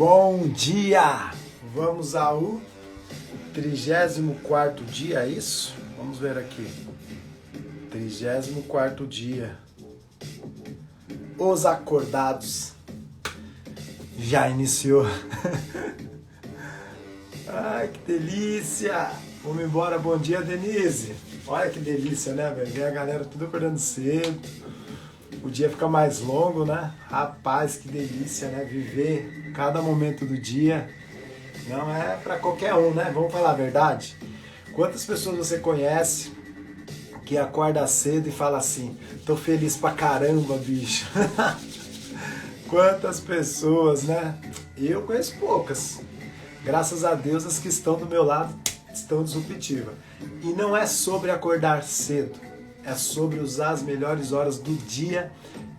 Bom dia! Vamos ao 34º dia, é isso? Vamos ver aqui. 34º dia. Os acordados. Já iniciou. Ai, que delícia! Vamos embora, bom dia, Denise. Olha que delícia, né, velho? Vem a galera tudo acordando cedo. O dia fica mais longo, né? Rapaz, que delícia, né? Viver cada momento do dia. Não é pra qualquer um, né? Vamos falar a verdade? Quantas pessoas você conhece que acorda cedo e fala assim: tô feliz pra caramba, bicho. Quantas pessoas, né? Eu conheço poucas. Graças a Deus, as que estão do meu lado estão disruptivas. E não é sobre acordar cedo, é sobre usar as melhores horas do dia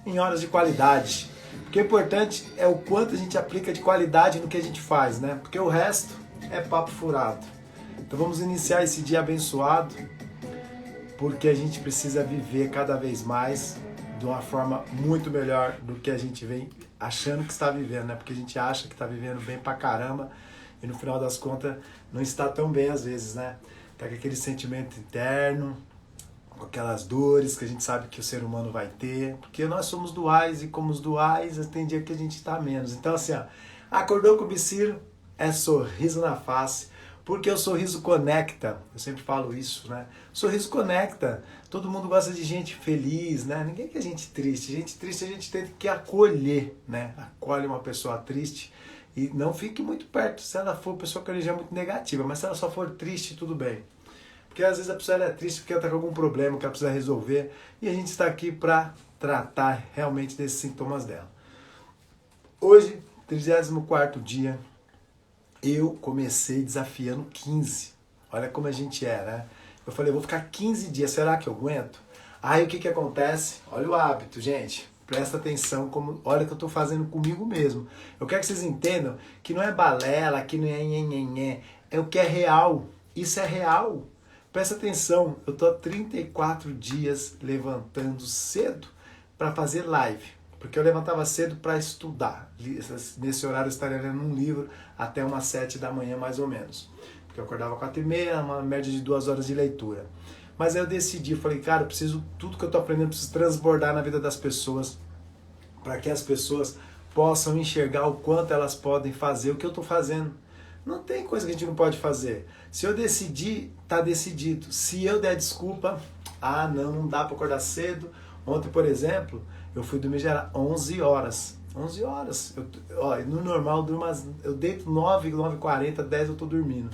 em horas de qualidade. Porque o importante é o quanto a gente aplica de qualidade no que a gente faz, né? Porque o resto é papo furado. Então vamos iniciar esse dia abençoado, porque a gente precisa viver cada vez mais de uma forma muito melhor do que a gente vem achando que está vivendo, né? Porque a gente acha que está vivendo bem pra caramba e no final das contas não está tão bem às vezes, né? Tá com aquele sentimento interno, com aquelas dores que a gente sabe que o ser humano vai ter, porque nós somos duais e como os duais tem dia que a gente está menos. Então assim, ó, acordou com o Biciro, é sorriso na face, porque o sorriso conecta, eu sempre falo isso, né? O sorriso conecta, todo mundo gosta de gente feliz, né? Ninguém quer gente triste a gente tem que acolher, né? Acolhe uma pessoa triste e não fique muito perto se ela for uma pessoa com energia muito negativa, mas se ela só for triste, tudo bem. Porque às vezes a pessoa é triste porque ela está com algum problema que ela precisa resolver e a gente está aqui para tratar realmente desses sintomas dela. Hoje, 34º dia, eu comecei desafiando 15. Olha como a gente é, né? Eu falei, eu vou ficar 15 dias, será que eu aguento? Aí o que acontece? Olha o hábito, gente. Presta atenção, olha o que eu estou fazendo comigo mesmo. Eu quero que vocês entendam que não é balela, que não é nhenhenhé, é o que é real. Isso é real. Presta atenção, eu estou há 34 dias levantando cedo para fazer live. Porque eu levantava cedo para estudar. Nesse horário eu estaria lendo um livro até umas 7 da manhã mais ou menos. Porque eu acordava 4h30, uma média de 2 horas de leitura. Mas aí eu decidi, falei, cara, tudo que eu estou aprendendo, eu preciso transbordar na vida das pessoas, para que as pessoas possam enxergar o quanto elas podem fazer o que eu estou fazendo. Não tem coisa que a gente não pode fazer. Se eu decidir, tá decidido. Se eu der desculpa, não dá para acordar cedo. Ontem, por exemplo, eu fui dormir já 11 horas. 11 horas. No normal, eu deito 9, 9h40, 10 eu tô dormindo.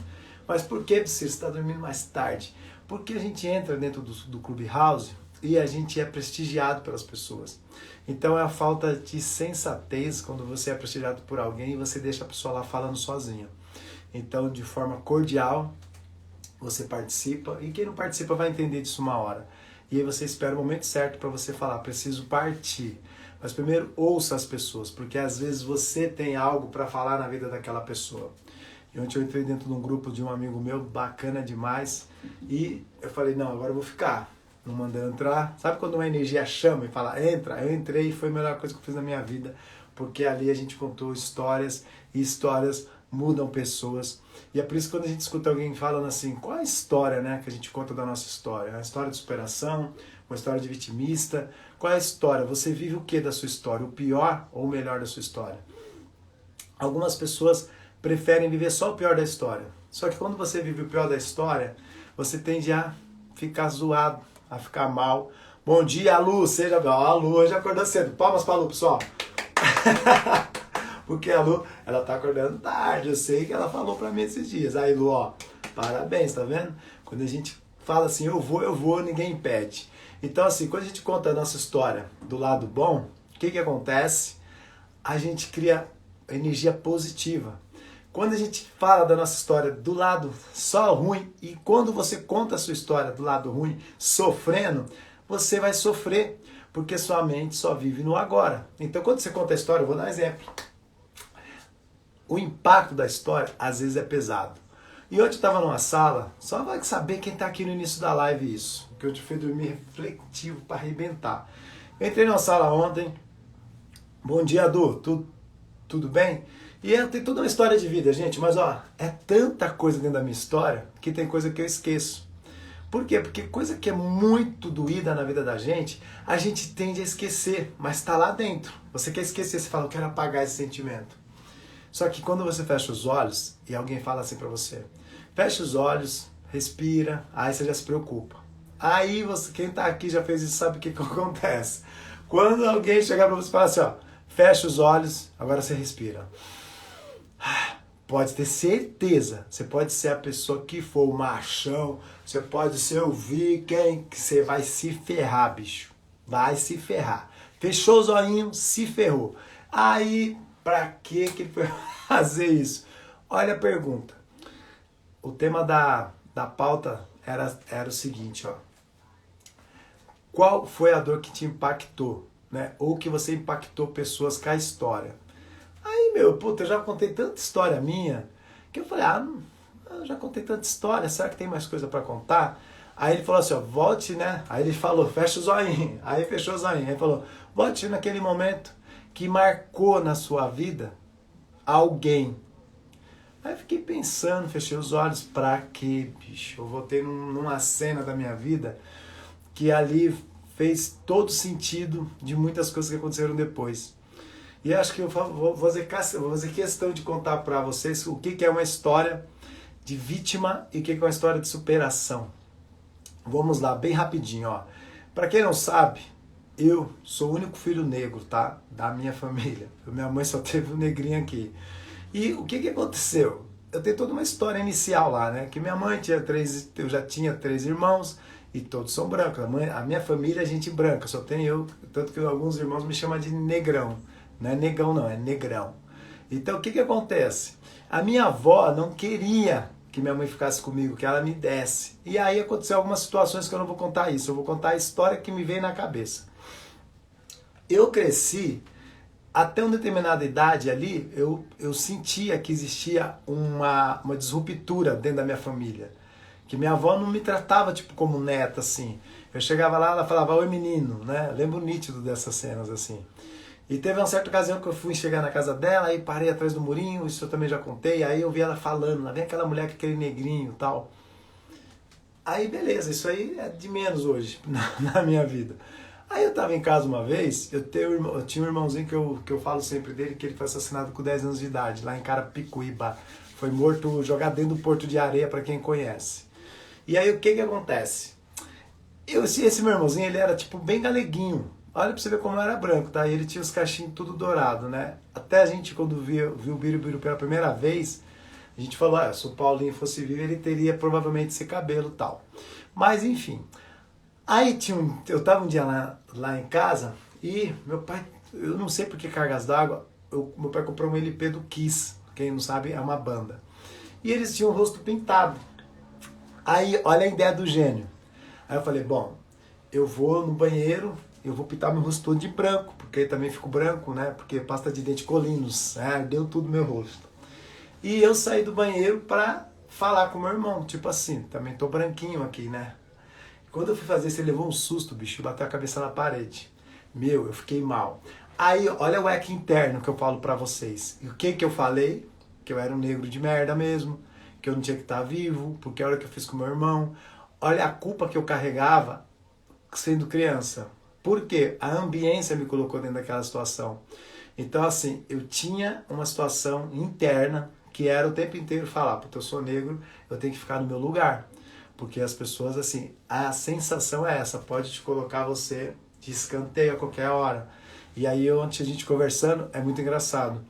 Mas por que, você está dormindo mais tarde? Porque a gente entra dentro do Clubhouse e a gente é prestigiado pelas pessoas. Então é a falta de sensatez quando você é prestigiado por alguém e você deixa a pessoa lá falando sozinha. Então, de forma cordial, você participa e quem não participa vai entender disso uma hora. E aí você espera o momento certo para você falar, preciso partir. Mas primeiro ouça as pessoas, porque às vezes você tem algo para falar na vida daquela pessoa. E ontem eu entrei dentro de um grupo de um amigo meu, bacana demais, e eu falei, não, agora eu vou ficar. Não mandando entrar. Sabe quando uma energia chama e fala, entra? Eu entrei e foi a melhor coisa que eu fiz na minha vida, porque ali a gente contou histórias, e histórias mudam pessoas. E é por isso que quando a gente escuta alguém falando assim, qual é a história, né, que a gente conta da nossa história? É uma história de superação, uma história de vitimista? Qual é a história? Você vive o que da sua história? O pior ou o melhor da sua história? Algumas pessoas preferem viver só o pior da história. Só que quando você vive o pior da história, você tende a ficar zoado, a ficar mal. Bom dia, Lu! A Lu hoje acordou cedo. Palmas pra Lu, pessoal! Porque a Lu, ela tá acordando tarde, eu sei que ela falou pra mim esses dias. Aí, Lu, ó, parabéns, tá vendo? Quando a gente fala assim, eu vou, ninguém impede. Então, assim, quando a gente conta a nossa história do lado bom, o que acontece? A gente cria energia positiva. Quando a gente fala da nossa história do lado só ruim, e quando você conta a sua história do lado ruim, sofrendo, você vai sofrer, porque sua mente só vive no agora. Então, quando você conta a história, eu vou dar um exemplo. O impacto da história, às vezes, é pesado. E ontem eu estava numa sala, só vai saber quem está aqui no início da live isso, que eu te fui dormir refletivo para arrebentar. Eu entrei numa sala ontem, bom dia, Adu, tudo bem? E tem toda uma história de vida, gente, mas ó, é tanta coisa dentro da minha história que tem coisa que eu esqueço. Por quê? Porque coisa que é muito doída na vida da gente, a gente tende a esquecer, mas está lá dentro. Você quer esquecer, você fala, eu quero apagar esse sentimento. Só que quando você fecha os olhos e alguém fala assim pra você, fecha os olhos, respira, aí você já se preocupa. Aí você, quem tá aqui já fez isso, sabe o que acontece. Quando alguém chegar pra você e falar assim, ó, fecha os olhos, agora você respira. Pode ter certeza, você pode ser a pessoa que for, o machão, você pode ser o quem que você vai se ferrar, bicho. Vai se ferrar. Fechou os olhinhos, se ferrou. Aí, pra que ele foi fazer isso? Olha a pergunta. O tema da pauta era o seguinte, ó. Qual foi a dor que te impactou, né? Ou que você impactou pessoas com a história? Aí, puta, eu já contei tanta história minha, que eu falei, eu já contei tanta história, será que tem mais coisa pra contar? Aí ele falou assim, ó, volte, né? Aí ele falou, fecha o zoinho. Aí fechou o zoinho. Aí ele falou, volte naquele momento que marcou na sua vida alguém. Aí eu fiquei pensando, fechei os olhos, pra quê, bicho? Eu voltei numa cena da minha vida que ali fez todo sentido de muitas coisas que aconteceram depois. E acho que eu vou fazer questão de contar para vocês o que é uma história de vítima e o que é uma história de superação. Vamos lá, bem rapidinho, ó. Para quem não sabe, eu sou o único filho negro, tá? Da minha família. Minha mãe só teve um negrinho aqui. E o que aconteceu? Eu tenho toda uma história inicial lá, né? Que minha mãe tinha eu já tinha 3 irmãos e todos são brancos. A minha família é gente branca, só tenho eu, tanto que alguns irmãos me chamam de negrão. Não é negão não, é negrão. Então o que acontece? A minha avó não queria que minha mãe ficasse comigo, que ela me desse. E aí aconteceu algumas situações que eu não vou contar isso, eu vou contar a história que me veio na cabeça. Eu cresci, até uma determinada idade ali, eu sentia que existia uma disruptura dentro da minha família. Que minha avó não me tratava tipo como neta, assim. Eu chegava lá, ela falava, oi menino, né? Eu lembro nítido dessas cenas, assim. E teve uma certa ocasião que eu fui chegar na casa dela, aí parei atrás do murinho, isso eu também já contei, aí eu vi ela falando, lá vem aquela mulher com aquele negrinho e tal. Aí beleza, isso aí é de menos hoje na minha vida. Aí eu tava em casa uma vez, eu tinha um irmãozinho que eu falo sempre dele, que ele foi assassinado com 10 anos de idade, lá em Carapicuíba. Foi morto, jogado dentro do Porto de Areia, para quem conhece. E aí o que acontece? Esse meu irmãozinho, ele era tipo bem galeguinho. Olha pra você ver como eu era branco, tá? E ele tinha os cachinhos tudo dourado, né? Até a gente, quando viu o Birubiru pela primeira vez, a gente falou, se o Paulinho fosse vivo, ele teria provavelmente esse cabelo e tal. Mas, enfim. Aí eu tava um dia lá em casa e meu pai, eu não sei por que cargas d'água, meu pai comprou um LP do Kiss, quem não sabe, é uma banda. E eles tinham o rosto pintado. Aí, olha a ideia do gênio. Aí eu falei, bom, eu vou no banheiro, eu vou pintar meu rosto todo de branco, porque aí também fico branco, né? Porque pasta de dente Colinos, deu tudo meu rosto. E eu saí do banheiro pra falar com meu irmão, tipo assim, também tô branquinho aqui, né? Quando eu fui fazer isso, ele levou um susto, bicho, bateu a cabeça na parede. Eu fiquei mal. Aí, olha o eco interno que eu falo pra vocês. E o que eu falei? Que eu era um negro de merda mesmo, que eu não tinha que estar vivo, porque a hora que eu fiz com meu irmão. Olha a culpa que eu carregava sendo criança. Por quê? A ambiência me colocou dentro daquela situação. Então, assim, eu tinha uma situação interna que era o tempo inteiro falar, porque eu sou negro, eu tenho que ficar no meu lugar. Porque as pessoas, assim, a sensação é essa, pode te colocar você de escanteio a qualquer hora. E aí, ontem a gente conversando, é muito engraçado.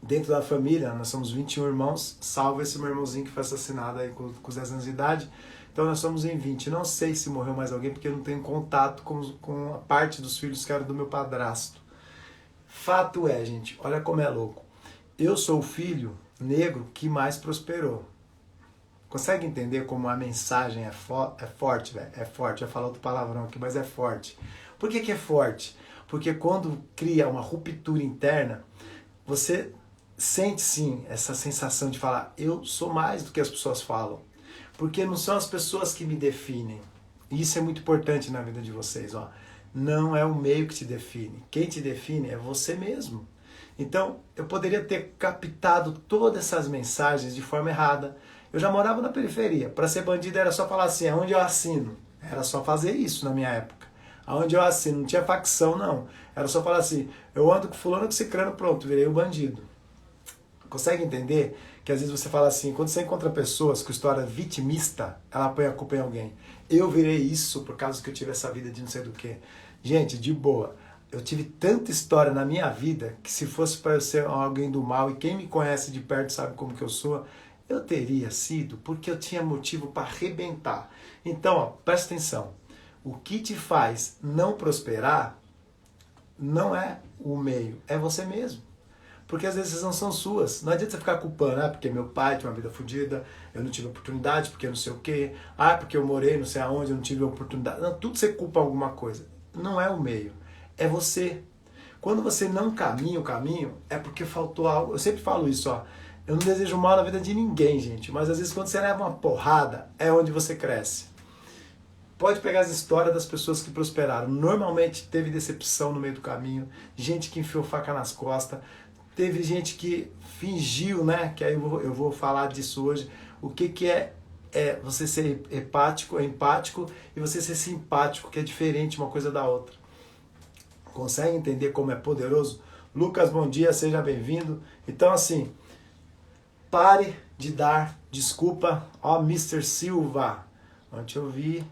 Dentro da família, nós somos 21 irmãos, salvo esse meu irmãozinho que foi assassinado aí com 10 anos de idade. Então nós somos em 20. Não sei se morreu mais alguém, porque eu não tenho contato com a parte dos filhos que eram do meu padrasto. Fato é, gente, olha como é louco. Eu sou o filho negro que mais prosperou. Consegue entender como a mensagem é forte, velho? É forte, eu ia falar outro palavrão aqui, mas é forte. Por que é forte? Porque quando cria uma ruptura interna, você sente sim essa sensação de falar, eu sou mais do que as pessoas falam. Porque não são as pessoas que me definem. E isso é muito importante na vida de vocês. Ó. Não é o meio que te define. Quem te define é você mesmo. Então, eu poderia ter captado todas essas mensagens de forma errada. Eu já morava na periferia. Para ser bandido era só falar assim, aonde eu assino? Era só fazer isso na minha época. Aonde eu assino? Não tinha facção, não. Era só falar assim, eu ando com fulano, com cicrano, pronto, virei o bandido. Consegue entender que às vezes você fala assim, quando você encontra pessoas com história vitimista, ela põe a culpa em alguém. Eu virei isso por causa que eu tive essa vida de não sei do que. Gente, de boa. Eu tive tanta história na minha vida que se fosse para eu ser alguém do mal, e quem me conhece de perto sabe como que eu sou, eu teria sido porque eu tinha motivo para arrebentar. Então, ó, presta atenção. O que te faz não prosperar não é o meio, é você mesmo. Porque as decisões não são suas. Não adianta você ficar culpando, porque meu pai tinha uma vida fodida, eu não tive oportunidade, porque eu não sei o quê, porque eu morei não sei aonde, eu não tive oportunidade. Não, tudo você culpa alguma coisa. Não é o meio, é você. Quando você não caminha o caminho, é porque faltou algo. Eu sempre falo isso, ó. Eu não desejo mal na vida de ninguém, gente, mas às vezes quando você leva uma porrada, é onde você cresce. Pode pegar as histórias das pessoas que prosperaram. Normalmente teve decepção no meio do caminho, gente que enfiou faca nas costas, teve gente que fingiu, né? Que aí eu vou falar disso hoje. O que é você ser empático e você ser simpático, que é diferente uma coisa da outra. Consegue entender como é poderoso? Lucas, bom dia, seja bem-vindo. Então, assim, pare de dar desculpa. Ó, Mr. Silva, ontem eu vi,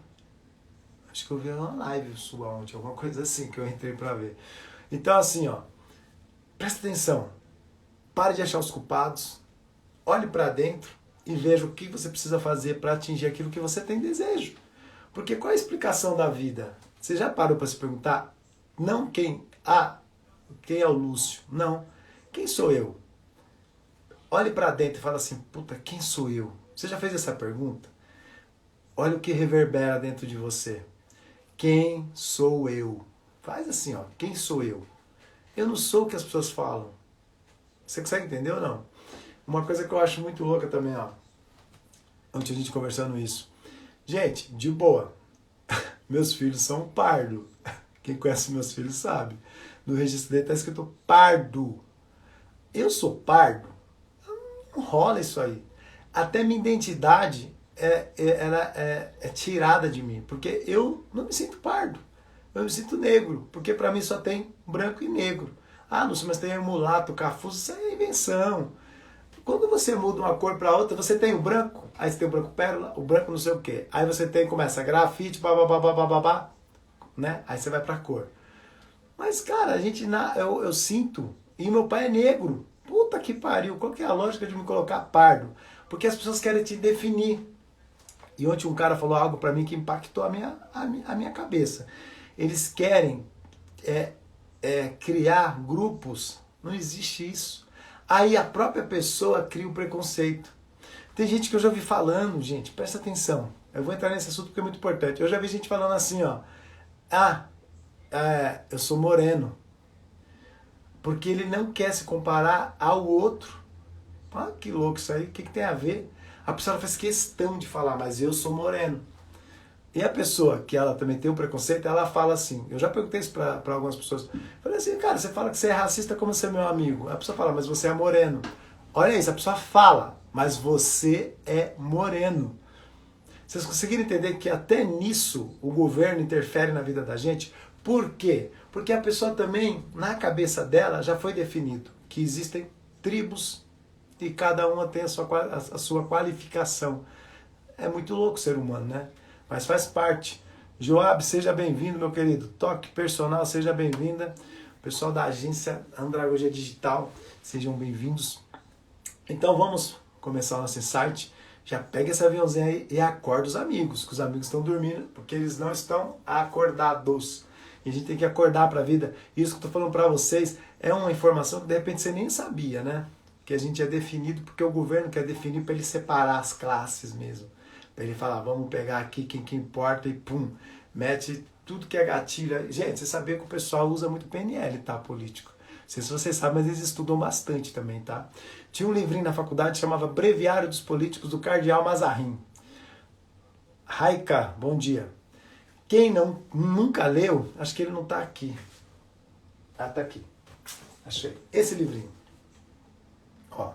acho que eu vi uma live sua ontem, alguma coisa assim que eu entrei pra ver. Então, assim, ó, presta atenção. Pare de achar os culpados. Olhe pra dentro e veja o que você precisa fazer para atingir aquilo que você tem desejo. Porque qual é a explicação da vida? Você já parou para se perguntar? Não quem é o Lúcio? Não. Quem sou eu? Olhe para dentro e fala assim, puta, quem sou eu? Você já fez essa pergunta? Olha o que reverbera dentro de você. Quem sou eu? Faz assim, ó. Quem sou eu? Eu não sou o que as pessoas falam. Você consegue entender ou não? Uma coisa que eu acho muito louca também, ó. Antes a gente conversando isso. Gente, de boa. Meus filhos são pardo. Quem conhece meus filhos sabe. No registro dele está escrito pardo. Eu sou pardo? Não rola isso aí. Até minha identidade é tirada de mim. Porque eu não me sinto pardo. Eu me sinto negro. Porque para mim só tem branco e negro. Lúcio, mas tem mulato, cafuso. Isso é invenção. Quando você muda uma cor para outra, você tem o branco. Aí você tem o branco pérola, o branco não sei o quê. Aí você começa grafite, babá, né? Aí você vai pra cor. Mas, cara, eu sinto, e meu pai é negro. Puta que pariu, qual que é a lógica de me colocar pardo? Porque as pessoas querem te definir. E ontem um cara falou algo pra mim que impactou a minha cabeça. Eles querem criar grupos. Não existe isso. Aí a própria pessoa cria o preconceito. Tem gente que eu já vi falando, gente, presta atenção. Eu vou entrar nesse assunto porque é muito importante. Eu já vi gente falando assim, ó. Eu sou moreno. Porque ele não quer se comparar ao outro. Que louco isso aí. O que tem a ver? A pessoa faz questão de falar, mas eu sou moreno. E a pessoa que ela também tem um preconceito, ela fala assim, eu já perguntei isso pra algumas pessoas, falei assim, cara, você fala que você é racista como você é meu amigo. A pessoa fala, mas você é moreno. Olha isso, a pessoa fala, mas você é moreno. Vocês conseguiram entender que até nisso o governo interfere na vida da gente? Por quê? Porque a pessoa também, na cabeça dela, já foi definido que existem tribos e cada uma tem a sua qualificação. É muito louco o ser humano, né? Mas faz parte. Joab, seja bem-vindo, meu querido. Toque Personal, seja bem-vinda. Pessoal da agência Andragogia Digital, sejam bem-vindos. Então vamos começar o nosso insight. Já pega esse aviãozinho aí e acorda os amigos, que os amigos estão dormindo, porque eles não estão acordados. E a gente tem que acordar para a vida. Isso que eu estou falando para vocês é uma informação que de repente você nem sabia, né? Que a gente é definido porque o governo quer definir para ele separar as classes mesmo. Para ele falar, vamos pegar aqui quem que importa e pum, mete tudo que é gatilho. Gente, você sabia que o pessoal usa muito PNL, tá, político? Não sei se vocês sabem, mas eles estudam bastante também, tá? Tinha um livrinho na faculdade que chamava Breviário dos Políticos, do Cardeal Mazarin. Raika, bom dia. Quem nunca leu, acho que ele não tá aqui. Tá aqui. Achei. Esse livrinho. Ó.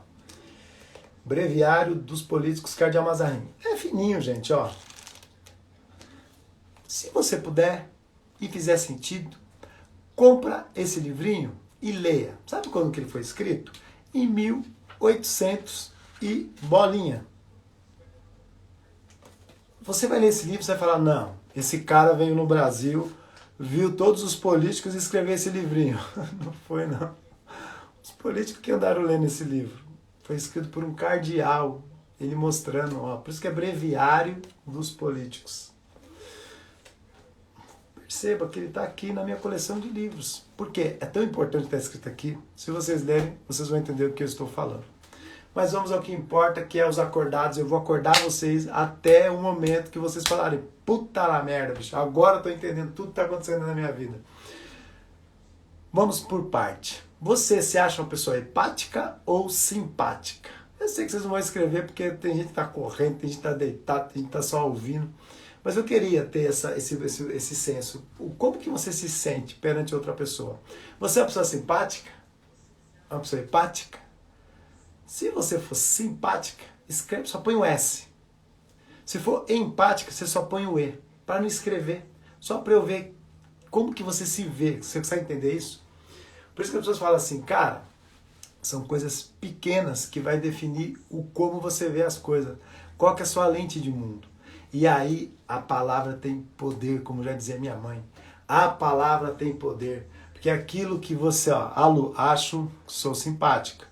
Breviário dos Políticos Cardeal Mazarin. É fininho, gente, ó. Se você puder e fizer sentido, compra esse livrinho e leia. Sabe quando que ele foi escrito? Em 1800 e bolinha. Você vai ler esse livro e vai falar, não, esse cara veio no Brasil, viu todos os políticos e escreveu esse livrinho. Não foi, não. Os políticos que andaram lendo esse livro. Foi escrito por um cardeal, ele mostrando, ó, por isso que é Breviário dos Políticos. Perceba que ele está aqui na minha coleção de livros. Por quê? É tão importante estar escrito aqui. Se vocês lerem, vocês vão entender o que eu estou falando. Mas vamos ao que importa, que é os acordados. Eu vou acordar vocês até o momento que vocês falarem, puta la merda, bicho, agora eu estou entendendo tudo que está acontecendo na minha vida. Vamos por parte. Você se acha uma pessoa empática ou simpática? Eu sei que vocês não vão escrever porque tem gente que está correndo, tem gente que está deitado, tem gente que está só ouvindo. Mas eu queria ter esse senso. Como que você se sente perante outra pessoa? Você é uma pessoa simpática? Uma pessoa empática? Se você for simpática, escreve, só põe o S. Se for empática, você só põe o E. Para não escrever. Só para eu ver como que você se vê. Você consegue entender isso? Por isso que as pessoas falam assim, cara, são coisas pequenas que vai definir o como você vê as coisas. Qual que é a sua lente de mundo? E aí a palavra tem poder, como já dizia minha mãe. A palavra tem poder. Porque aquilo que você, ó, a Lu, acho que sou simpática.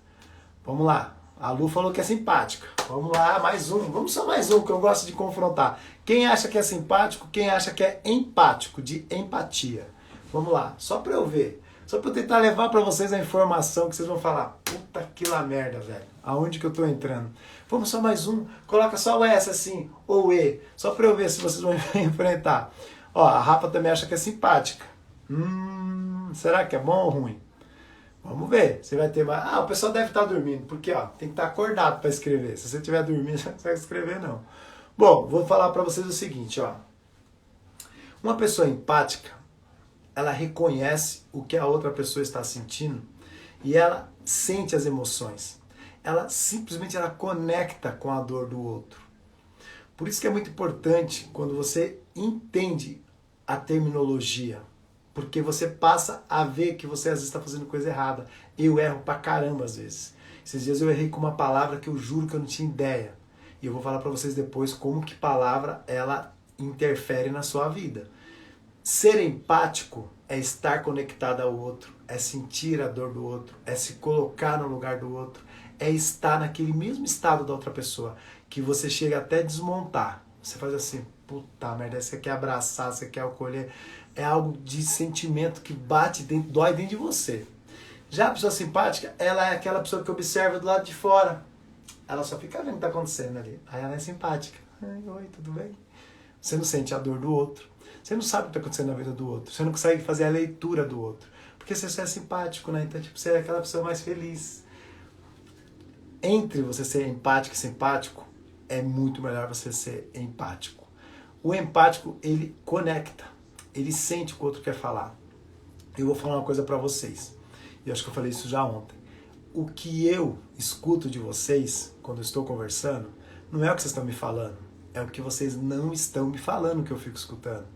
Vamos lá. A Lu falou que é simpática. Vamos lá, mais um. Vamos só mais um, que eu gosto de confrontar. Quem acha que é simpático, quem acha que é empático, de empatia. Vamos lá, só pra eu ver. Só pra eu tentar levar pra vocês a informação que vocês vão falar, puta que lá merda, velho. Aonde que eu tô entrando? Vamos só mais um. Coloca só o S assim, ou E. Só pra eu ver se vocês vão enfrentar. Ó, a Rafa também acha que é simpática. Será que é bom ou ruim? Vamos ver. Você vai ter mais... o pessoal deve estar dormindo. Porque, ó, tem que estar acordado para escrever. Se você estiver dormindo, você não consegue escrever, não. Bom, vou falar para vocês o seguinte, ó. Uma pessoa empática, ela reconhece o que a outra pessoa está sentindo e ela sente as emoções. Ela simplesmente ela conecta com a dor do outro. Por isso que é muito importante quando você entende a terminologia. Porque você passa a ver que você às vezes está fazendo coisa errada. Eu erro pra caramba às vezes. Esses dias eu errei com uma palavra que eu juro que eu não tinha ideia. E eu vou falar para vocês depois como que palavra ela interfere na sua vida. Ser empático é estar conectado ao outro, é sentir a dor do outro, é se colocar no lugar do outro, é estar naquele mesmo estado da outra pessoa, que você chega até a desmontar. Você faz assim, puta merda, você quer abraçar, você quer acolher. É algo de sentimento que bate dentro, dói dentro de você. Já a pessoa simpática, ela é aquela pessoa que observa do lado de fora. Ela só fica vendo o que está acontecendo ali. Aí ela é simpática. Oi, tudo bem? Você não sente a dor do outro. Você não sabe o que está acontecendo na vida do outro. Você não consegue fazer a leitura do outro. Porque você só é simpático, né? Então, tipo, você é aquela pessoa mais feliz. Entre você ser empático e simpático, é muito melhor você ser empático. O empático, ele conecta. Ele sente o que o outro quer falar. Eu vou falar uma coisa para vocês. E eu acho que eu falei isso já ontem. O que eu escuto de vocês, quando eu estou conversando, não é o que vocês estão me falando. É o que vocês não estão me falando que eu fico escutando.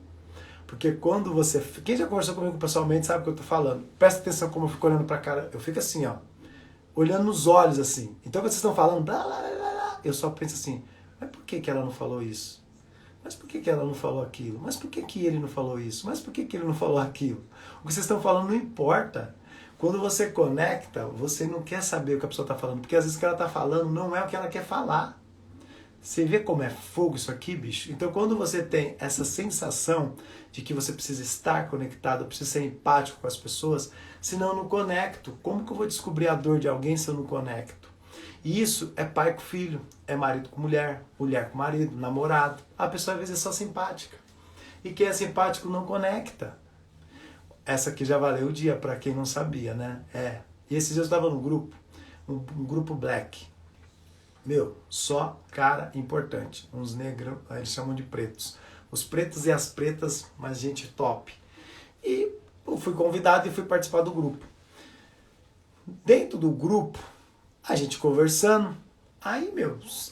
Porque quando você... Quem já conversou comigo pessoalmente sabe o que eu estou falando. Presta atenção como eu fico olhando para a cara. Eu fico assim, ó. Olhando nos olhos, assim. Então quando vocês estão falando... Blá, blá, blá, blá, eu só penso assim... Mas por que ela não falou isso? Mas por que ela não falou aquilo? Mas por que ele não falou isso? Mas por que ele não falou aquilo? O que vocês estão falando não importa. Quando você conecta, você não quer saber o que a pessoa está falando. Porque às vezes o que ela está falando não é o que ela quer falar. Você vê como é fogo isso aqui, bicho? Então quando você tem essa sensação de que você precisa estar conectado, precisa ser empático com as pessoas, senão eu não conecto. Como que eu vou descobrir a dor de alguém se eu não conecto? E isso é pai com filho, é marido com mulher, mulher com marido, namorado. A pessoa às vezes é só simpática. E quem é simpático não conecta. Essa aqui já valeu o dia, para quem não sabia, né? E esses dias eu estava num grupo, um grupo black. Meu, só cara importante. Uns negros, eles chamam de pretos. Os pretos e as pretas, mas gente top. E eu fui convidado e fui participar do grupo. Dentro do grupo, a gente conversando, aí,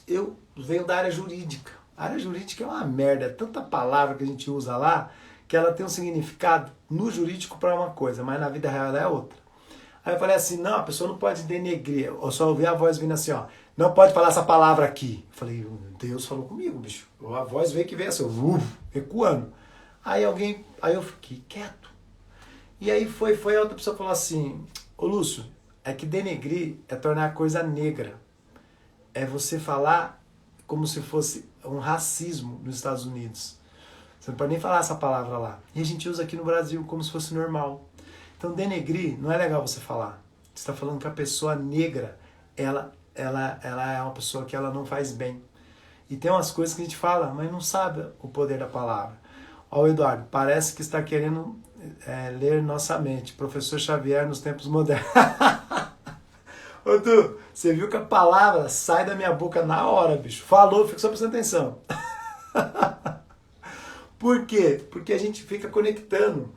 eu venho da área jurídica. A área jurídica é uma merda, é tanta palavra que a gente usa lá, que ela tem um significado no jurídico para uma coisa, mas na vida real ela é outra. Aí eu falei assim, não, a pessoa não pode denegrir. Eu só ouvi a voz vindo assim, ó, não pode falar essa palavra aqui. Eu falei, Deus falou comigo, bicho. A voz veio que veio assim, recuando. Aí eu fiquei quieto. E aí foi a outra pessoa falou assim, ô Lúcio, é que denegrir é tornar a coisa negra. É você falar como se fosse um racismo nos Estados Unidos. Você não pode nem falar essa palavra lá. E a gente usa aqui no Brasil como se fosse normal. Então, denegrir não é legal você falar. Você está falando que a pessoa negra, ela é uma pessoa que ela não faz bem. E tem umas coisas que a gente fala, mas não sabe o poder da palavra. Ó, o Eduardo, parece que está querendo ler nossa mente. Professor Xavier nos tempos modernos. Ô, Tu, você viu que a palavra sai da minha boca na hora, bicho. Falou, fica só prestando atenção. Por quê? Porque a gente fica conectando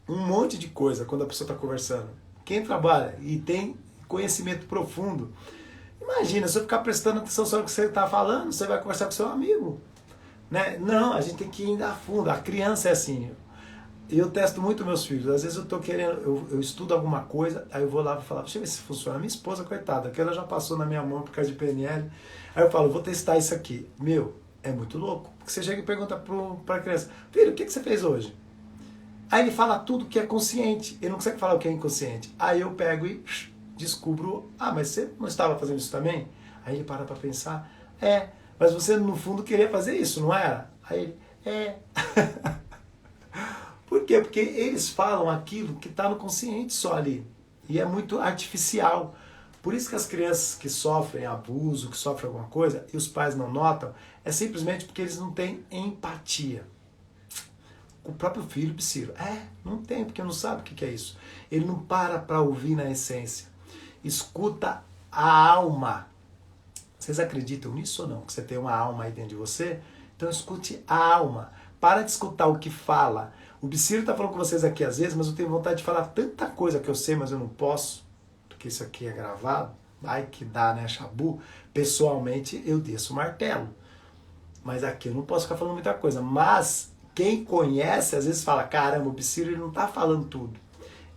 um monte de coisa quando a pessoa está conversando. Quem trabalha e tem conhecimento profundo, imagina, se eu ficar prestando atenção só no que você está falando, você vai conversar com seu amigo. Né? Não, a gente tem que ir a fundo. A criança é assim. Eu testo muito meus filhos. Às vezes eu estou querendo, eu estudo alguma coisa, aí eu vou lá e falo, deixa eu ver se funciona. Minha esposa, coitada, que ela já passou na minha mão por causa de PNL. Aí eu falo, vou testar isso aqui. É muito louco. Porque você chega e pergunta para a criança, filho, o que você fez hoje? Aí ele fala tudo que é consciente. Ele não consegue falar o que é inconsciente. Aí eu pego e descubro, mas você não estava fazendo isso também? Aí ele para pensar, mas você no fundo queria fazer isso, não era? Aí ele, Por quê? Porque eles falam aquilo que está no consciente só ali. E é muito artificial. Por isso que as crianças que sofrem abuso, que sofrem alguma coisa, e os pais não notam, é simplesmente porque eles não têm empatia. O próprio filho, Psyro, não tem, porque não sabe o que é isso. Ele não para ouvir na essência. Escuta a alma. Vocês acreditam nisso ou não? Que você tem uma alma aí dentro de você? Então escute a alma. Para de escutar o que fala. O Psyro está falando com vocês aqui às vezes, mas eu tenho vontade de falar tanta coisa que eu sei, mas eu não posso, porque isso aqui é gravado. Ai que dá, né, Xabu? Pessoalmente, eu desço o martelo. Mas aqui eu não posso ficar falando muita coisa. Mas quem conhece, às vezes fala, caramba, o Psyro ele não está falando tudo.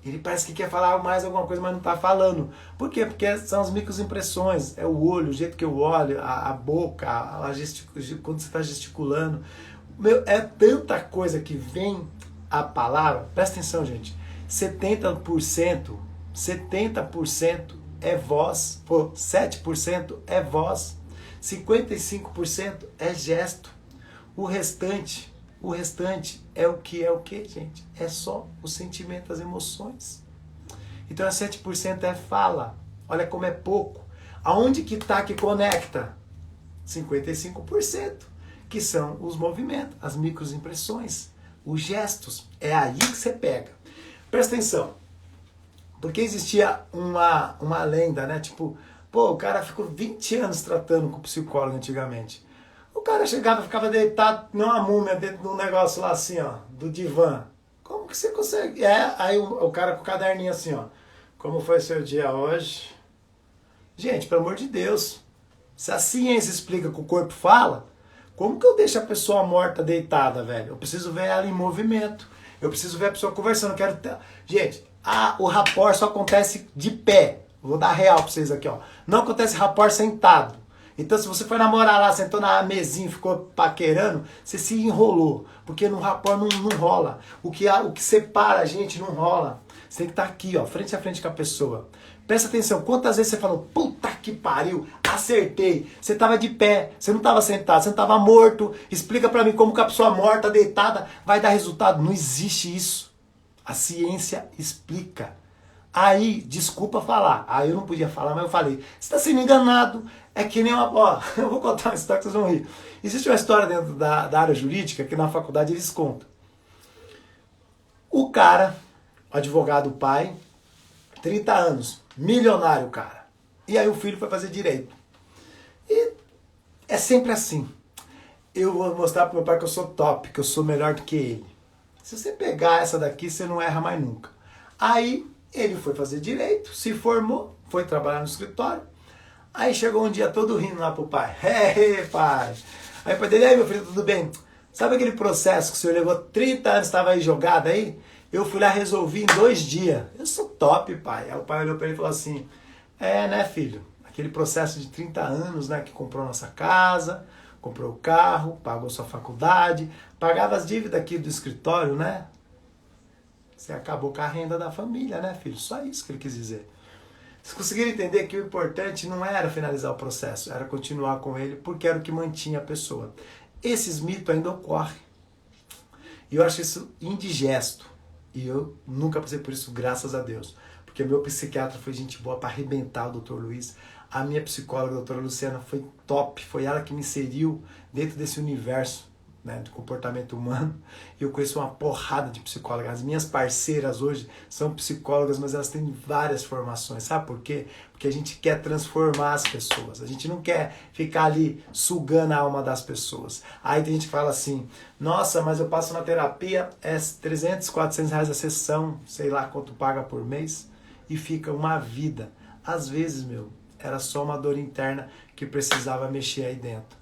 Ele parece que quer falar mais alguma coisa, mas não está falando. Por quê? Porque são as microimpressões. É o olho, o jeito que eu olho, a boca, quando você está gesticulando. É tanta coisa que vem a palavra. Presta atenção, gente. 70% é voz. 7% é voz. 55% é gesto. O restante é o que, gente? É só o sentimento, as emoções. Então, 7% é fala. Olha como é pouco. Aonde que está que conecta? 55%, que são os movimentos, as microimpressões, os gestos. É aí que você pega. Presta atenção. Porque existia uma lenda, né? Tipo, o cara ficou 20 anos tratando com psicólogo antigamente. O cara chegava, ficava deitado, não uma múmia, dentro de um negócio lá assim, ó, do divã. Como que você consegue? Aí o cara com o caderninho assim, ó. Como foi seu dia hoje? Gente, pelo amor de Deus. Se a ciência explica que o corpo fala, como que eu deixo a pessoa morta deitada, velho? Eu preciso ver ela em movimento. Eu preciso ver a pessoa conversando. Gente, o rapport só acontece de pé. Vou dar real pra vocês aqui, ó. Não acontece rapport sentado. Então, se você foi namorar lá, sentou na mesinha e ficou paquerando, você se enrolou. Porque no rapport não rola. O que separa a gente não rola. Você tem que estar aqui, ó, frente a frente com a pessoa. Presta atenção, quantas vezes você falou, puta que pariu, acertei. Você estava de pé, você não estava sentado, você não estava morto. Explica pra mim como que a pessoa morta, deitada, vai dar resultado. Não existe isso. A ciência explica. Aí, desculpa falar. Aí eu não podia falar, mas eu falei. Você está sendo enganado. É que nem uma... Ó, eu vou contar uma história que vocês vão rir. Existe uma história dentro da área jurídica que na faculdade eles contam. O cara, o advogado pai, 30 anos, milionário cara. E aí o filho foi fazer direito. E é sempre assim. Eu vou mostrar pro meu pai que eu sou top, que eu sou melhor do que ele. Se você pegar essa daqui, você não erra mais nunca. Aí Ele foi fazer direito, se formou, foi trabalhar no escritório. Aí chegou um dia todo rindo lá pro pai. Pai. Aí o pai dele, aí meu filho, tudo bem? Sabe aquele processo que o senhor levou 30 anos, estava aí jogado aí? Eu fui lá, resolvi em 2 dias. Eu sou top, pai. Aí o pai olhou para ele e falou assim, né, filho? Aquele processo de 30 anos, né, que comprou nossa casa, comprou o carro, pagou sua faculdade, pagava as dívidas aqui do escritório, né? Você acabou com a renda da família, né, filho? Só isso que ele quis dizer. Vocês conseguiram entender que o importante não era finalizar o processo, era continuar com ele, porque era o que mantinha a pessoa. Esses mitos ainda ocorrem. E eu acho isso indigesto. E eu nunca passei por isso, graças a Deus. Porque meu psiquiatra foi gente boa para arrebentar o Dr. Luiz. A minha psicóloga, a doutora Luciana, foi top. Foi ela que me inseriu dentro desse universo, né, do comportamento humano. E eu conheço uma porrada de psicólogas. As minhas parceiras hoje são psicólogas, mas elas têm várias formações. Sabe por quê? Porque a gente quer transformar as pessoas. A gente não quer ficar ali sugando a alma das pessoas. Aí tem gente que fala assim, nossa, mas eu passo na terapia, é 300, 400 reais a sessão, sei lá quanto paga por mês, e fica uma vida. Às vezes, era só uma dor interna que precisava mexer aí dentro.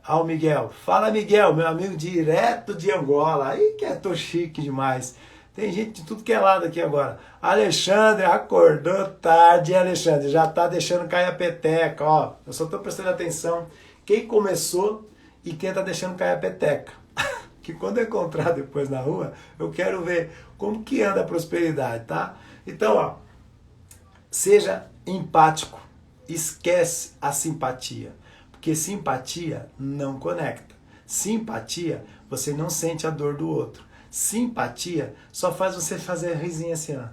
O Miguel. Fala, Miguel, meu amigo direto de Angola. Aí que tô chique demais. Tem gente de tudo que é lado aqui agora. Alexandre, acordou tarde, Alexandre. Já tá deixando cair a peteca, ó. Eu só tô prestando atenção. Quem começou e quem tá deixando cair a peteca. Que quando eu encontrar depois na rua, eu quero ver como que anda a prosperidade, tá? Então, ó. Seja empático. Esquece a simpatia. Porque simpatia não conecta. Simpatia, você não sente a dor do outro. Simpatia só faz você fazer a risinha assim, ó.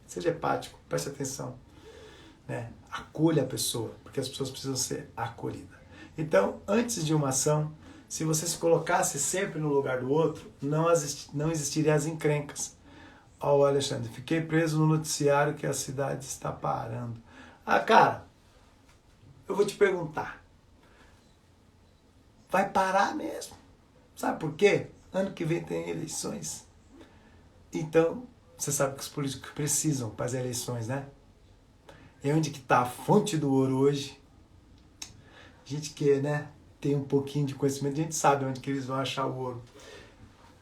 Seja empático, preste atenção. Né? Acolha a pessoa, porque as pessoas precisam ser acolhidas. Então, antes de uma ação, se você se colocasse sempre no lugar do outro, não existiriam as encrencas. Ó, o Alexandre, fiquei preso no noticiário que a cidade está parando. Cara, eu vou te perguntar. Vai parar mesmo? Sabe por quê? Ano que vem tem eleições. Então, você sabe que os políticos precisam fazer eleições, né? E onde que está a fonte do ouro hoje? A gente que, né, tem um pouquinho de conhecimento, a gente sabe onde que eles vão achar o ouro.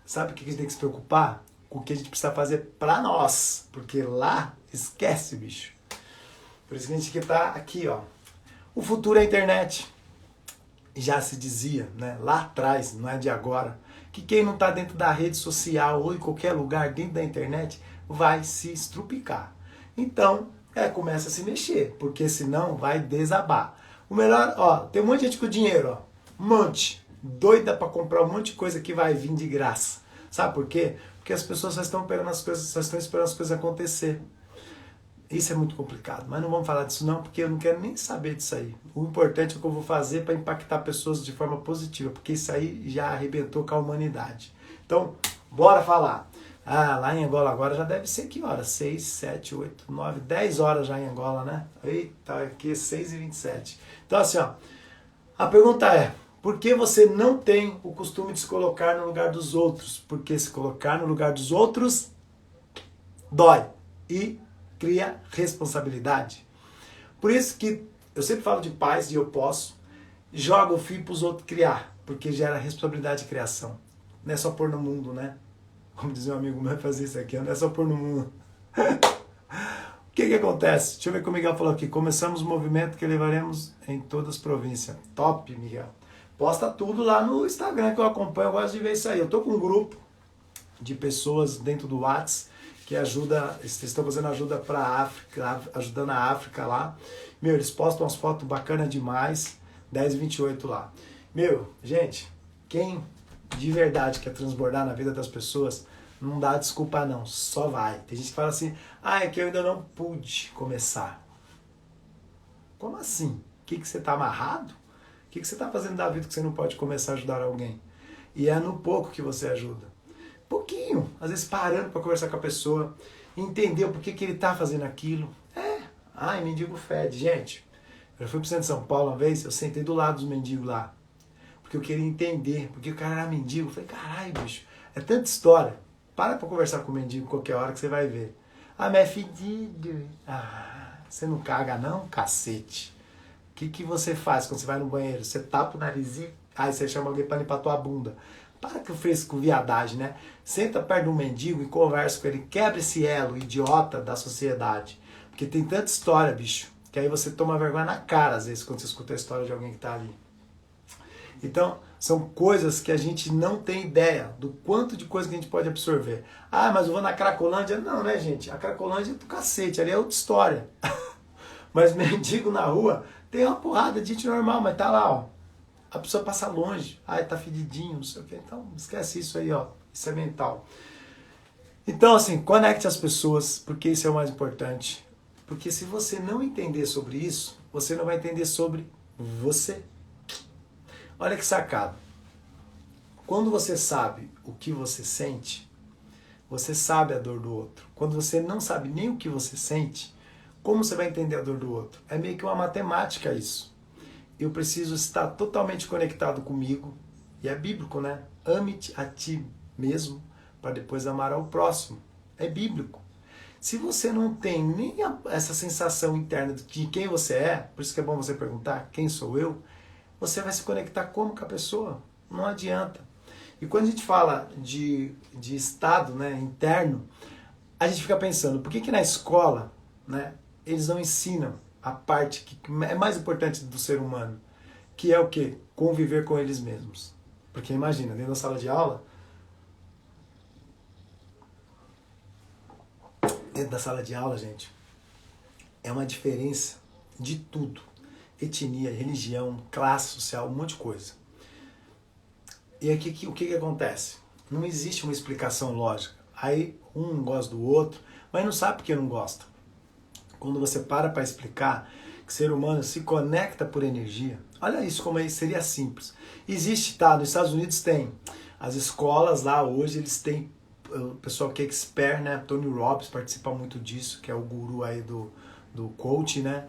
Sabe o que a gente tem que se preocupar? Com o que a gente precisa fazer para nós. Porque lá, esquece, bicho. Por isso que a gente que tá aqui, ó. O futuro é a internet. Já se dizia, né, lá atrás, não é de agora, que quem não está dentro da rede social ou em qualquer lugar dentro da internet vai se estrupicar. Então, começa a se mexer, porque senão vai desabar. O melhor, ó, tem um monte de gente com dinheiro, ó, um monte, doida para comprar um monte de coisa que vai vir de graça. Sabe por quê? Porque as pessoas só estão esperando as coisas acontecer. Isso é muito complicado, mas não vamos falar disso não, porque eu não quero nem saber disso aí. O importante é o que eu vou fazer para impactar pessoas de forma positiva, porque isso aí já arrebentou com a humanidade. Então, bora falar. Lá em Angola agora já deve ser que horas? 6, 7, 8, 9, 10 horas já em Angola, né? Eita, aqui 6h27. Então assim, ó, a pergunta é, por que você não tem o costume de se colocar no lugar dos outros? Porque se colocar no lugar dos outros dói e cria responsabilidade. Por isso que eu sempre falo de paz e eu posso, joga o fio para os outros criar, porque gera responsabilidade de criação. Não é só pôr no mundo, né? Como dizia um amigo meu, fazer isso aqui, não é só pôr no mundo. O que acontece? Deixa eu ver o que o Miguel falou aqui. Começamos o movimento que levaremos em todas as províncias. Top, Miguel. Posta tudo lá no Instagram que eu acompanho, eu gosto de ver isso aí. Eu tô com um grupo de pessoas dentro do WhatsApp que ajuda, eles estão fazendo ajuda para a África, ajudando a África lá. Eles postam umas fotos bacanas demais, 10h28 lá. Gente, quem de verdade quer transbordar na vida das pessoas, não dá desculpa não, só vai. Tem gente que fala assim, é que eu ainda não pude começar. Como assim? O que você está amarrado? O que você está fazendo da vida que você não pode começar a ajudar alguém? E é no pouco que você ajuda. Pouquinho, às vezes parando para conversar com a pessoa, entender o porquê que ele está fazendo aquilo. Mendigo fede. Gente, eu fui pro centro de São Paulo uma vez, eu sentei do lado dos mendigos lá, porque eu queria entender, porque o cara era mendigo. Eu falei, caralho, bicho, é tanta história. Para conversar com o mendigo qualquer hora que você vai ver. Ah, mas é fedido. Ah, você não caga não, cacete? O que você faz quando você vai no banheiro? Você tapa o narizinho, aí você chama alguém pra limpar tua bunda. Para que eu fresco viadagem, né? Senta perto de um mendigo e conversa com ele. Quebra esse elo idiota da sociedade. Porque tem tanta história, bicho, que aí você toma vergonha na cara, às vezes, quando você escuta a história de alguém que tá ali. Então, são coisas que a gente não tem ideia do quanto de coisa que a gente pode absorver. Ah, mas eu vou na Cracolândia. Não, né, gente? A Cracolândia é do cacete, ali é outra história. Mas mendigo na rua tem uma porrada de gente normal, mas tá lá, ó. A pessoa passa longe. Ai, tá fedidinho, não sei o quê. Então, esquece isso aí, ó. Isso é mental. Então, assim, conecte as pessoas, porque isso é o mais importante. Porque se você não entender sobre isso, você não vai entender sobre você. Olha que sacada. Quando você sabe o que você sente, você sabe a dor do outro. Quando você não sabe nem o que você sente, como você vai entender a dor do outro? É meio que uma matemática isso. Eu preciso estar totalmente conectado comigo, e é bíblico, né? Ame-te a ti mesmo, para depois amar ao próximo. É bíblico. Se você não tem nem essa sensação interna de quem você é, por isso que é bom você perguntar, quem sou eu? Você vai se conectar como com a pessoa? Não adianta. E quando a gente fala de estado, né, interno, a gente fica pensando, por que na escola, né, eles não ensinam a parte que é mais importante do ser humano, que é o quê? Conviver com eles mesmos. Porque imagina, dentro da sala de aula, gente, é uma diferença de tudo. Etnia, religião, classe social, um monte de coisa. E aqui o que acontece? Não existe uma explicação lógica. Aí um gosta do outro, mas não sabe por que não gosta. Quando você para explicar que o ser humano se conecta por energia, olha isso como seria simples. Existe, tá? Nos Estados Unidos tem. As escolas lá hoje, eles têm o pessoal que é expert, né? Tony Robbins participa muito disso, que é o guru aí do coach, né?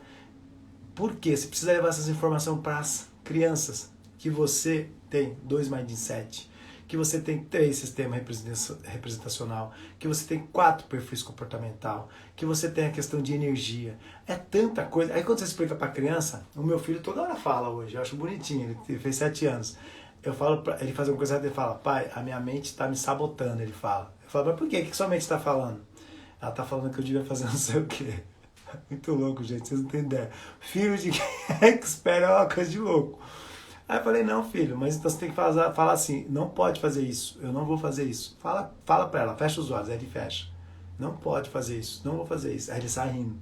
Por quê? Você precisa levar essas informações para as crianças, que você tem 2 mindset 7, que você tem 3 sistema representacional, que você tem 4 perfis comportamental, que você tem a questão de energia. É tanta coisa. Aí quando você explica para a criança, o meu filho toda hora fala hoje, eu acho bonitinho, ele fez 7 anos. Eu falo pra ele fazer uma coisa, ele fala, pai, a minha mente está me sabotando, ele fala. Eu falo, mas por quê? O que sua mente está falando? Ela está falando que eu devia fazer não sei o quê. Muito louco, gente, vocês não têm ideia. Filho de quem é expert é uma coisa de louco. Aí eu falei, não, filho, mas então você tem que falar assim, não pode fazer isso, eu não vou fazer isso. Fala pra ela, fecha os olhos, aí ele fecha. Não pode fazer isso, não vou fazer isso. Aí ele sai rindo.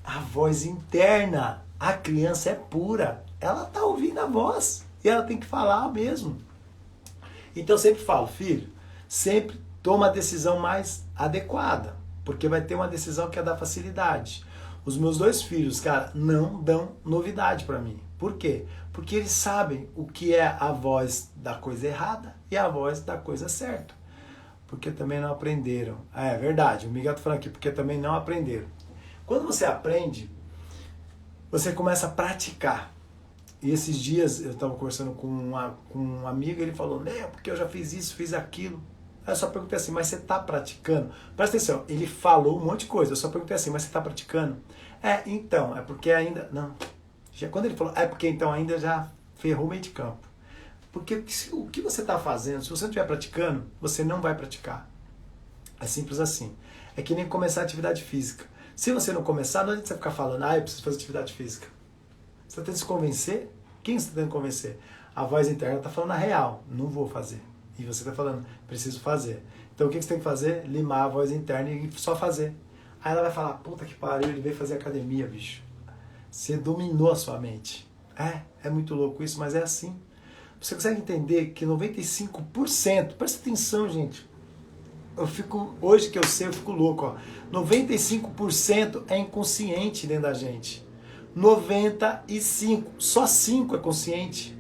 A voz interna, a criança é pura, ela tá ouvindo a voz e ela tem que falar mesmo. Então eu sempre falo, filho, sempre toma a decisão mais adequada, porque vai ter uma decisão que é da facilidade. Os meus 2 filhos, cara, não dão novidade pra mim. Por quê? Porque eles sabem o que é a voz da coisa errada e a voz da coisa certa. Porque também não aprenderam. É verdade, o Miguel tá falando aqui, porque também não aprenderam. Quando você aprende, você começa a praticar. E esses dias eu estava conversando com um amigo e ele falou, né, porque eu já fiz isso, fiz aquilo. Aí eu só perguntei assim, mas você está praticando? Presta atenção, ele falou um monte de coisa, eu só perguntei assim, mas você está praticando? Então, é porque ainda... Não, quando ele falou, porque então ainda já ferrou o meio de campo. Porque o que você está fazendo, se você não estiver praticando, você não vai praticar. É simples assim. É que nem começar a atividade física. Se você não começar, não adianta você ficar falando, eu preciso fazer atividade física. Você está tentando se convencer? Quem você está tentando convencer? A voz interna está falando a real, não vou fazer. E você está falando, preciso fazer. Então o que você tem que fazer? Limar a voz interna e só fazer. Aí ela vai falar, puta que pariu, ele veio fazer academia, bicho. Você dominou a sua mente. É muito louco isso, mas é assim. Você consegue entender que 95%, presta atenção, gente. Hoje que eu sei, eu fico louco, ó. 95% é inconsciente dentro da gente. 95%, só 5% é consciente.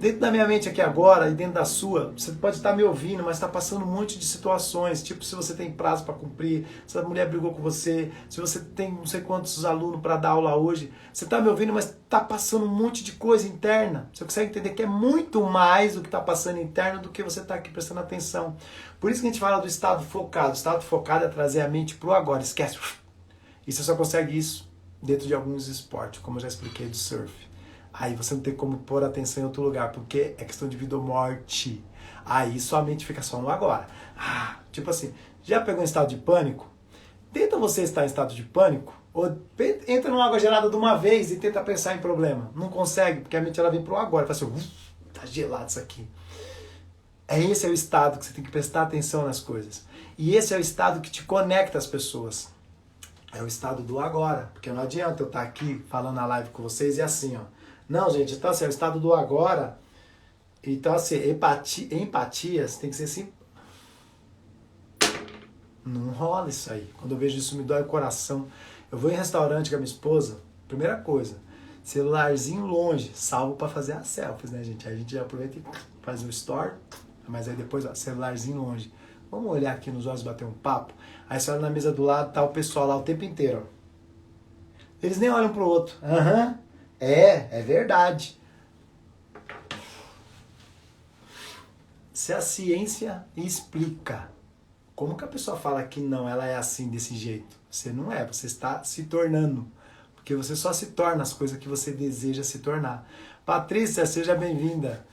Dentro da minha mente aqui agora e dentro da sua, você pode estar me ouvindo, mas está passando um monte de situações, tipo se você tem prazo para cumprir, se a mulher brigou com você, se você tem não sei quantos alunos para dar aula hoje, você está me ouvindo, mas está passando um monte de coisa interna. Você consegue entender que é muito mais o que está passando interno do que você está aqui prestando atenção. Por isso que a gente fala do estado focado. O estado focado é trazer a mente para o agora, esquece. E você só consegue isso dentro de alguns esportes, como eu já expliquei do surf. Aí você não tem como pôr atenção em outro lugar, porque é questão de vida ou morte. Aí sua mente fica só no agora. Tipo assim, já pegou em estado de pânico? Tenta você estar em estado de pânico, ou entra numa água gelada de uma vez e tenta pensar em problema. Não consegue, porque a mente ela vem pro agora. Fala assim, tá gelado isso aqui. Esse é o estado que você tem que prestar atenção nas coisas. E esse é o estado que te conecta às pessoas. É o estado do agora. Porque não adianta eu estar aqui falando na live com vocês e assim, ó. Não, gente, então assim, é o estado do agora. Então assim, empatias tem que ser assim. Não rola isso aí. Quando eu vejo isso me dói o coração. Eu vou em restaurante com a minha esposa, primeira coisa, celularzinho longe, salvo para fazer as selfies, né, gente? Aí a gente já aproveita e faz um story, mas aí depois, ó, celularzinho longe. Vamos olhar aqui nos olhos, bater um papo. Aí você olha na mesa do lado, tá o pessoal lá o tempo inteiro, ó. Eles nem olham pro outro. É verdade. Se a ciência explica como que a pessoa fala que não, ela é assim, desse jeito? Você não é, você está se tornando. Porque você só se torna as coisas que você deseja se tornar. Patrícia, seja bem-vinda.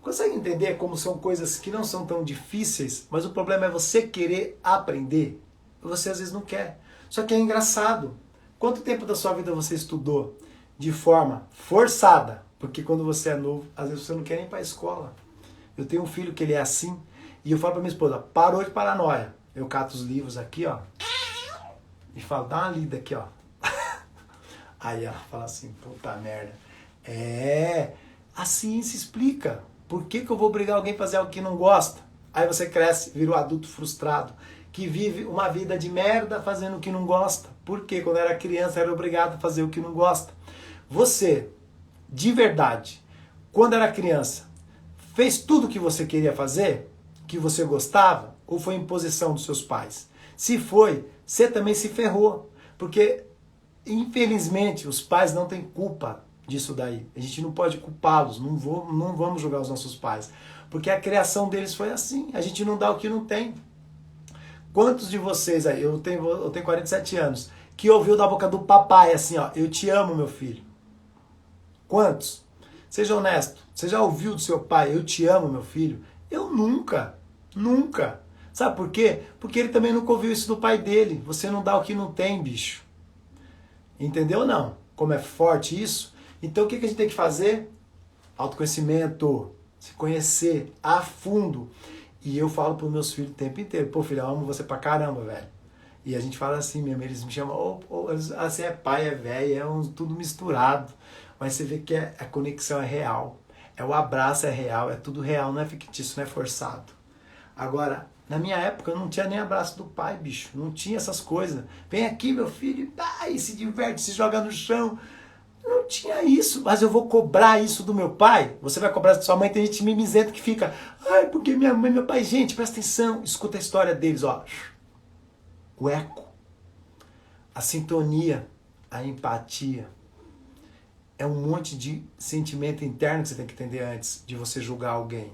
Consegue entender como são coisas que não são tão difíceis, mas o problema é você querer aprender? Você às vezes não quer. Só que é engraçado. Quanto tempo da sua vida você estudou de forma forçada? Porque quando você é novo, às vezes você não quer nem ir para a escola. Eu tenho um filho que ele é assim, e eu falo para minha esposa, parou de paranoia. Eu cato os livros aqui, ó, e falo, dá uma lida aqui, ó. Aí ela fala assim, puta merda. A ciência explica. Por que eu vou obrigar alguém a fazer algo que não gosta? Aí você cresce, vira um adulto frustrado, que vive uma vida de merda fazendo o que não gosta. Porque quando era criança era obrigado a fazer o que não gosta. Você, de verdade, quando era criança, fez tudo o que você queria fazer? Que você gostava? Ou foi imposição dos seus pais? Se foi, você também se ferrou. Porque, infelizmente, os pais não têm culpa disso daí. A gente não pode culpá-los, não vamos julgar os nossos pais. Porque a criação deles foi assim. A gente não dá o que não tem. Quantos de vocês aí, eu tenho 47 anos, que ouviu da boca do papai assim, ó, eu te amo, meu filho? Quantos? Seja honesto. Você já ouviu do seu pai, eu te amo, meu filho? Eu nunca. Nunca. Sabe por quê? Porque ele também nunca ouviu isso do pai dele. Você não dá o que não tem, bicho. Entendeu ou não? Como é forte isso? Então o que a gente tem que fazer? Autoconhecimento. Se conhecer a fundo. E eu falo para os meus filhos o tempo inteiro, pô, filho, eu amo você pra caramba, velho. E a gente fala assim mesmo, eles me chamam, assim, é pai, é velho, tudo misturado. Mas você vê que a conexão é real. O abraço é real, é tudo real, não é fictício, não é forçado. Agora, na minha época, eu não tinha nem abraço do pai, bicho. Não tinha essas coisas. Vem aqui, meu filho, e se diverte, se joga no chão. Não tinha isso, mas eu vou cobrar isso do meu pai? Você vai cobrar isso da sua mãe? Tem gente mimizenta que fica, ai, porque minha mãe, meu pai, gente, presta atenção, escuta a história deles, ó. O eco, a sintonia, a empatia. É um monte de sentimento interno que você tem que entender antes de você julgar alguém.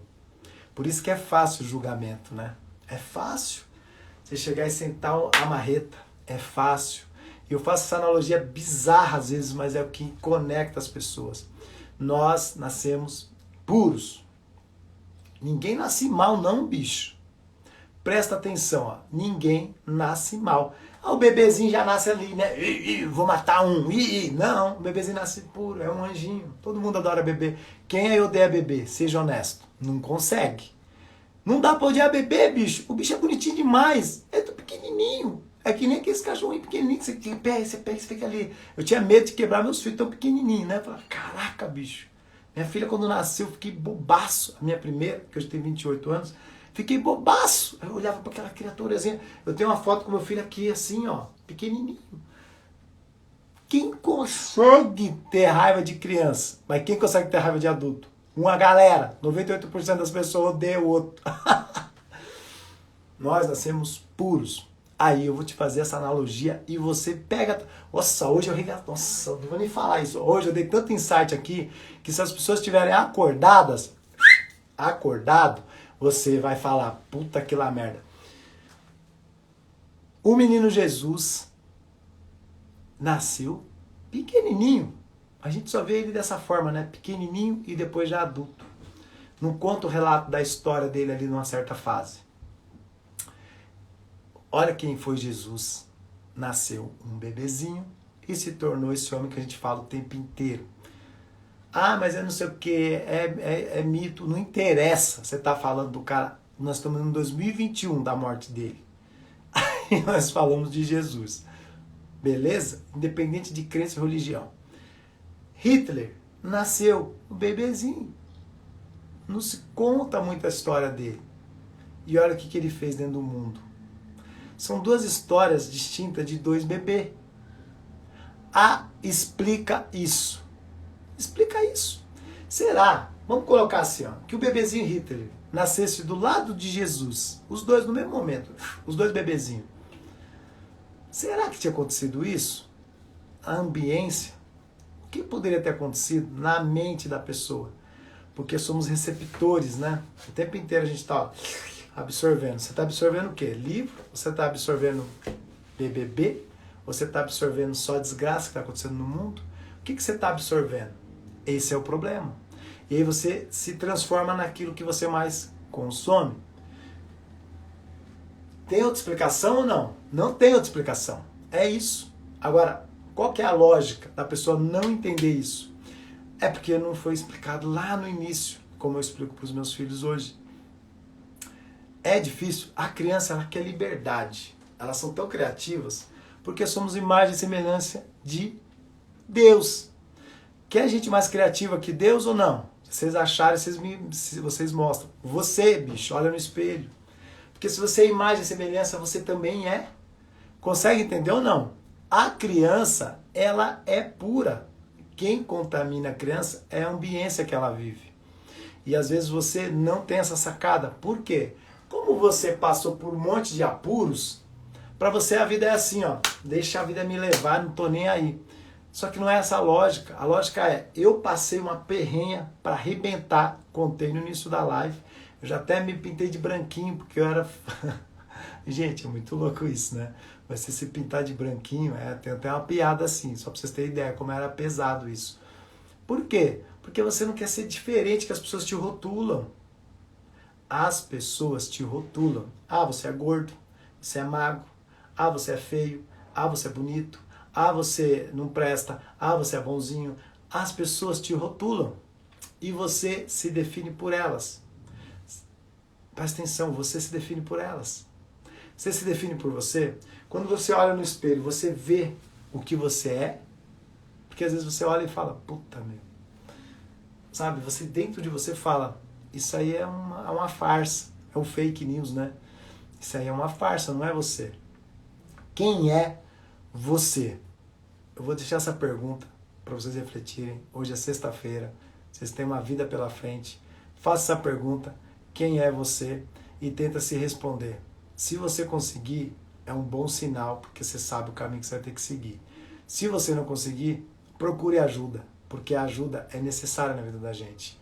Por isso que é fácil o julgamento, né? É fácil. Você chegar e sentar a marreta, é fácil. Eu faço essa analogia bizarra às vezes, mas é o que conecta as pessoas. Nós nascemos puros. Ninguém nasce mal não, bicho. Presta atenção, ó. Ninguém nasce mal. O bebezinho já nasce ali, né? Vou matar um. Não, o bebezinho nasce puro, é um anjinho. Todo mundo adora bebê. Quem aí odeia bebê? Seja honesto. Não consegue. Não dá pra odiar bebê, bicho. O bicho é bonitinho demais. É tão pequenininho. É que nem aqueles cachorrinhos pequenininhos que você pega, você fica ali. Eu tinha medo de quebrar meus filhos tão pequenininhos, né? Eu falava, caraca, bicho. Minha filha, quando nasceu, eu fiquei bobaço. A minha primeira, que hoje tem 28 anos, fiquei bobaço. Eu olhava para aquela criaturazinha. Eu tenho uma foto com meu filho aqui, assim, ó, pequenininho. Quem consegue ter raiva de criança? Mas quem consegue ter raiva de adulto? Uma galera, 98% das pessoas odeiam o outro. Nós nascemos puros. Aí eu vou te fazer essa analogia e você pega... Nossa, hoje eu regato... Nossa, não vou nem falar isso. Hoje eu dei tanto insight aqui que se as pessoas estiverem acordadas, você vai falar, puta que lá merda. O menino Jesus nasceu pequenininho. A gente só vê ele dessa forma, né? Pequenininho e depois já adulto. Não conta o relato da história dele ali numa certa fase. Olha quem foi Jesus. Nasceu um bebezinho e se tornou esse homem que a gente fala o tempo inteiro. Ah, mas eu não sei o que, é mito. Não interessa. Você está falando do cara. Nós estamos em 2021 da morte dele. Aí nós falamos de Jesus. Beleza? Independente de crença e religião. Hitler nasceu um bebezinho. Não se conta muito a história dele. E olha o que ele fez dentro do mundo. São duas histórias distintas de dois bebês. Explica isso. Explica isso. Será, vamos colocar assim, ó, que o bebezinho Hitler nascesse do lado de Jesus, os dois no mesmo momento, os dois bebezinhos. Será que tinha acontecido isso? A ambiência? O que poderia ter acontecido na mente da pessoa? Porque somos receptores, né? O tempo inteiro a gente está absorvendo. Você está absorvendo o quê? Livro? Você está absorvendo BBB? Você está absorvendo só a desgraça que está acontecendo no mundo? O que você está absorvendo? Esse é o problema. E aí você se transforma naquilo que você mais consome. Tem outra explicação ou não? Não tem outra explicação. É isso. Agora, qual que é a lógica da pessoa não entender isso? É porque não foi explicado lá no início, como eu explico para os meus filhos hoje. É difícil. A criança, ela quer liberdade. Elas são tão criativas porque somos imagem e semelhança de Deus. Quer gente mais criativa que Deus ou não? Se vocês acharem, vocês mostram. Você, bicho, olha no espelho. Porque se você é imagem e semelhança, você também é. Consegue entender ou não? A criança, ela é pura. Quem contamina a criança é a ambiência que ela vive. E às vezes você não tem essa sacada. Por quê? Como você passou por um monte de apuros, para você a vida é assim, ó. Deixa a vida me levar, não tô nem aí. Só que não é essa a lógica. A lógica é, eu passei uma perrenha para arrebentar, contei no início da live. Eu já até me pintei de branquinho, porque eu era... Gente, é muito louco isso, né? Mas se se pintar de branquinho, tem até uma piada assim, só para vocês terem ideia como era pesado isso. Por quê? Porque você não quer ser diferente, que as pessoas te rotulam. As pessoas te rotulam. Ah, você é gordo, você é magro, ah, você é feio, ah, você é bonito, ah, você não presta, ah, você é bonzinho. As pessoas te rotulam e você se define por elas. Presta atenção, você se define por elas. Você se define por você? Quando você olha no espelho, você vê o que você é? Porque às vezes você olha e fala, puta meu. Sabe, você dentro de você fala, isso aí é uma farsa, é um fake news, né? Isso aí é uma farsa, não é você. Quem é você? Eu vou deixar essa pergunta para vocês refletirem. Hoje é sexta-feira, vocês têm uma vida pela frente. Faça essa pergunta, quem é você? E tenta se responder. Se você conseguir, é um bom sinal, porque você sabe o caminho que você vai ter que seguir. Se você não conseguir, procure ajuda, porque a ajuda é necessária na vida da gente.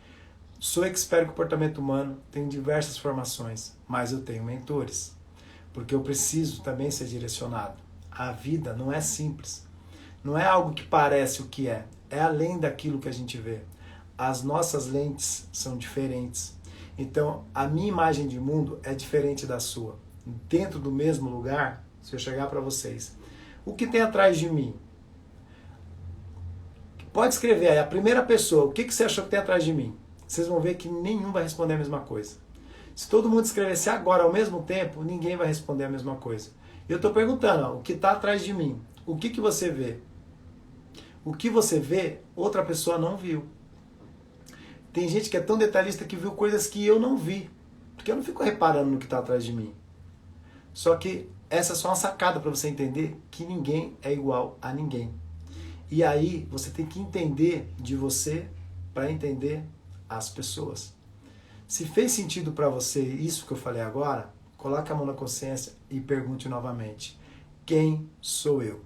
Sou expert em comportamento humano, tenho diversas formações, mas eu tenho mentores, porque eu preciso também ser direcionado. A vida não é simples, não é algo que parece o que é além daquilo que a gente vê. As nossas lentes são diferentes, então a minha imagem de mundo é diferente da sua. Dentro do mesmo lugar, se eu chegar para vocês, o que tem atrás de mim? Pode escrever aí, a primeira pessoa, o que você achou que tem atrás de mim? Vocês vão ver que nenhum vai responder a mesma coisa. Se todo mundo escrevesse agora ao mesmo tempo, ninguém vai responder a mesma coisa. Eu estou perguntando, ó, o que está atrás de mim? O que você vê? O que você vê, outra pessoa não viu. Tem gente que é tão detalhista que viu coisas que eu não vi. Porque eu não fico reparando no que está atrás de mim. Só que essa é só uma sacada para você entender que ninguém é igual a ninguém. E aí você tem que entender de você para entender as pessoas. Se fez sentido para você isso que eu falei agora, coloque a mão na consciência e pergunte novamente: quem sou eu?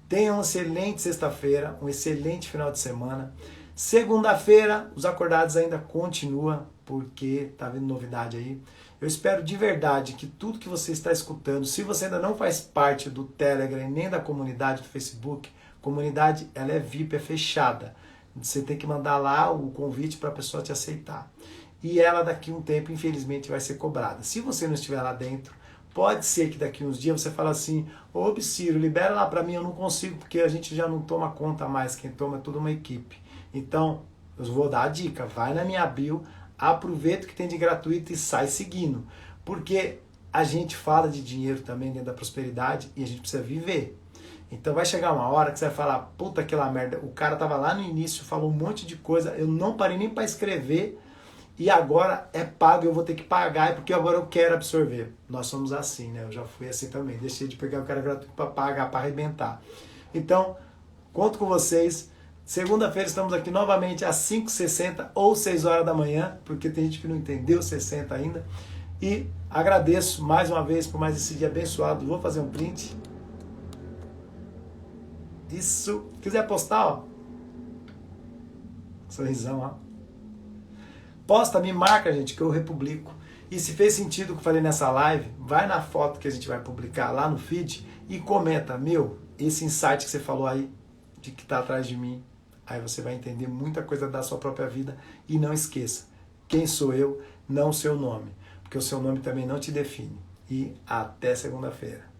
Tenha uma excelente sexta-feira, um excelente final de semana. Segunda-feira, os acordados ainda continuam, porque tá vindo novidade aí. Eu espero de verdade que tudo que você está escutando, se você ainda não faz parte do Telegram e nem da comunidade do Facebook, comunidade ela é VIP, é fechada. Você tem que mandar lá o convite para a pessoa te aceitar. E ela daqui a um tempo, infelizmente, vai ser cobrada. Se você não estiver lá dentro, pode ser que daqui uns dias você fale assim: ô Ciro, libera lá para mim, eu não consigo, porque a gente já não toma conta mais, quem toma é toda uma equipe. Então, eu vou dar a dica, vai na minha bio, aproveita o que tem de gratuito e sai seguindo. Porque a gente fala de dinheiro também dentro da prosperidade e a gente precisa viver. Então vai chegar uma hora que você vai falar: puta, aquela merda, o cara tava lá no início, falou um monte de coisa, eu não parei nem para escrever, e agora é pago, eu vou ter que pagar, porque agora eu quero absorver. Nós somos assim, né? Eu já fui assim também. Deixei de pegar o cara gratuito para pagar, para arrebentar. Então, conto com vocês. Segunda-feira estamos aqui novamente às 5h60 ou 6 horas da manhã, porque tem gente que não entendeu 60 ainda. E agradeço mais uma vez por mais esse dia abençoado. Vou fazer um print. Isso. Se quiser postar, ó. Sorrisão, ó. Posta, me marca, gente, que eu republico. E se fez sentido o que eu falei nessa live, vai na foto que a gente vai publicar lá no feed e comenta: meu, esse insight que você falou aí, de que está atrás de mim. Aí você vai entender muita coisa da sua própria vida. E não esqueça, quem sou eu, não o seu nome. Porque o seu nome também não te define. E até segunda-feira.